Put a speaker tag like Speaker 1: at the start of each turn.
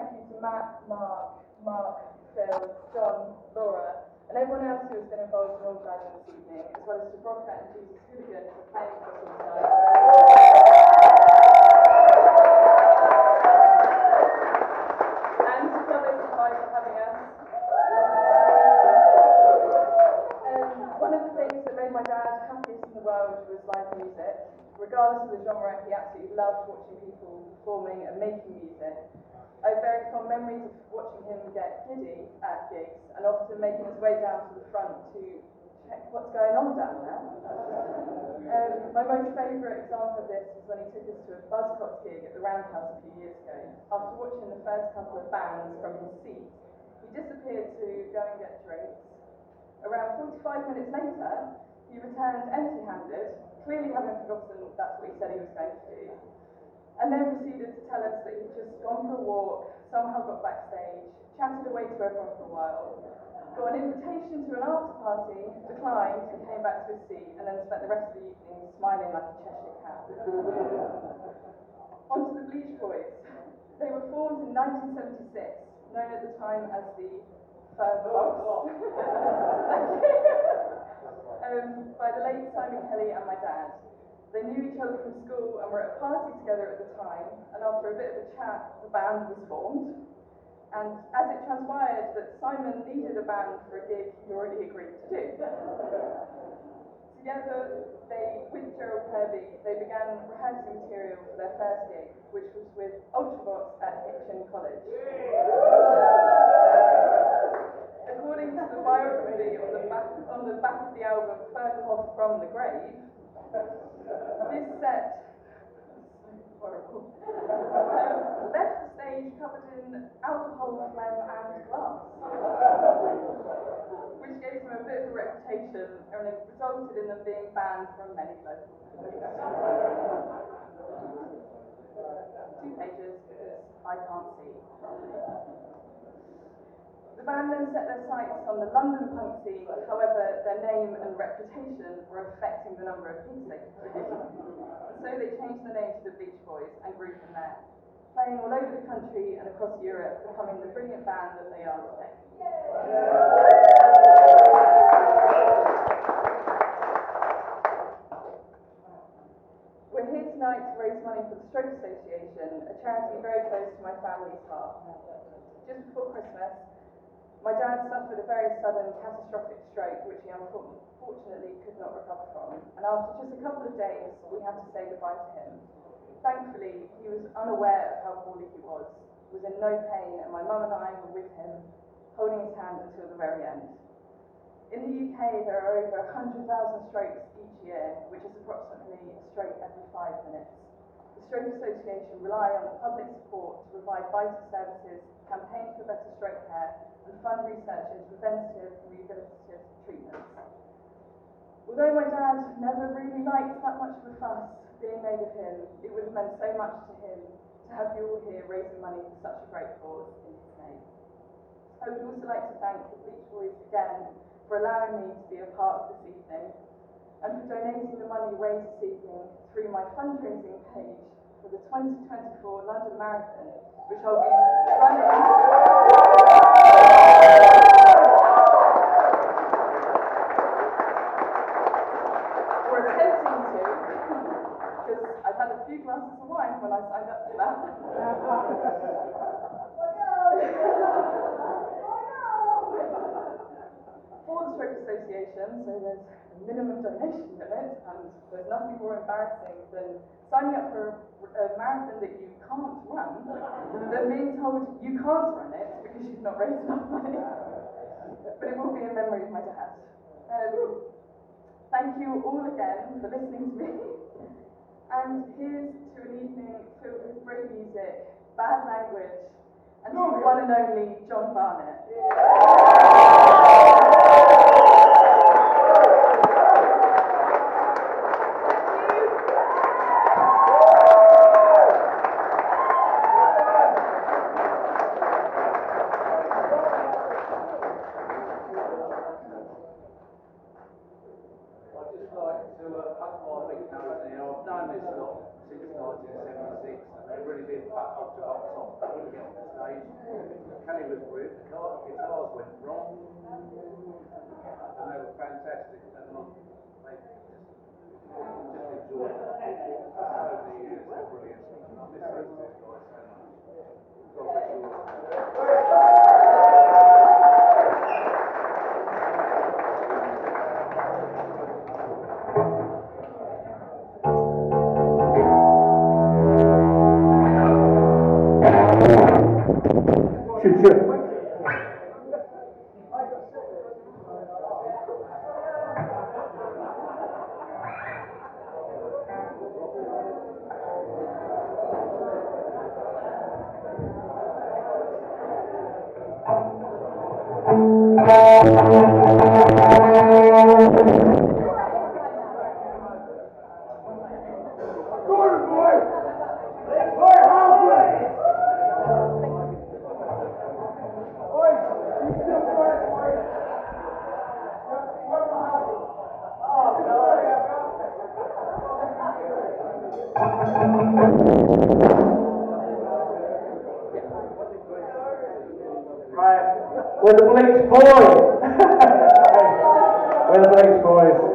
Speaker 1: thank you to Matt, Mark, Phil, John, Laura, and everyone else who has been involved in organising this evening, as well as to Broadcat and Jesus Hooligan for playing for us all tonight. And to Brother Goodbye for having us. One of the things that made my dad happiest in the world was live music. Regardless of the genre, he absolutely loved watching people performing and making music. I have very fond memories of watching him get giddy at gigs and often making his way down to the front to check what's going on down there. My most favourite example of this was when he took us to a Buzzcocks gig at the Roundhouse a few years ago. After watching the first couple of bands from his seat, he disappeared to go and get drinks. Around 45 minutes later, he returned empty-handed, clearly having forgotten that's what he said he was going to do, and then proceeded to tell us that he'd just gone for a walk, somehow got backstage, chatted away to everyone for a while, got an invitation to an after-party, declined, and came back to his seat, and then spent the rest of the evening smiling like a Cheshire cat. On to the Bleach Boys. They were formed in 1976, known at the time as the Fur Cops. By the late Simon Kelly and my dad. They knew each other from school and were at a party together at the time, and after a bit of a chat, the band was formed. And as it transpired that Simon needed a band for a gig he'd already agreed to do. Together, with Gerald Kirby, they began rehearsing material for their first gig, which was with Ultravox at Hitchin College. According to the biography on the back of the album Fur Cough from the Grave, this set horrible, left the stage covered in alcohol, phlegm and glass, which gave them a bit of a reputation and it resulted in them being banned from many local venues. 2 pages because I can't see. The band then set their sights on the London punk scene, however, their name and reputation were affecting the number of gigs they could do. And so they changed the name to the Beach Boys and grew from there, playing all over the country and across Europe, becoming the brilliant band that they are today. We're here tonight to raise money for the Stroke Association, a charity very close to my family's heart. Just before Christmas, my dad suffered a very sudden catastrophic stroke which he unfortunately could not recover from, and after just a couple of days we had to say goodbye to him. Thankfully, he was unaware of how poorly he was in no pain, and my mum and I were with him, holding his hand until the very end. In the UK there are over 100,000 strokes each year, which is approximately a stroke every 5 minutes. The Stroke Association rely on the public support to provide vital services, campaign for better stroke care, and fund research into preventative and rehabilitative treatments. Although my dad never really liked that much of a fuss being made of him, it would have meant so much to him to have you all here raising money for such a great cause in his name. I would also like to thank the Beach Boys again for allowing me to be a part of this evening, and for donating the money raised this evening through my fundraising page for the 2024 London Marathon, which I'll be running. Or attempting to, because I've had a few glasses of wine when I signed up to that. For the Stroke Association, so there's a minimum donation limit, and there's nothing more embarrassing than signing up for a marathon that you can't run, than being told you can't run it because you've not raised enough money. But it will be in memory of my dad. Thank you all again for listening to me. And here's to an evening filled with great music, bad language, and to the one and only John Barnett.
Speaker 2: I've known this lot since 1976, and they've really been cut off to box off when we get on the stage. Kelly was brilliant. The guitars went wrong, and they were fantastic. And they just enjoyed it. So many years, they're brilliant. And I miss those two guys so much. God bless you all.
Speaker 3: Right, we're the Bleach Boys. We're the Bleach Boys.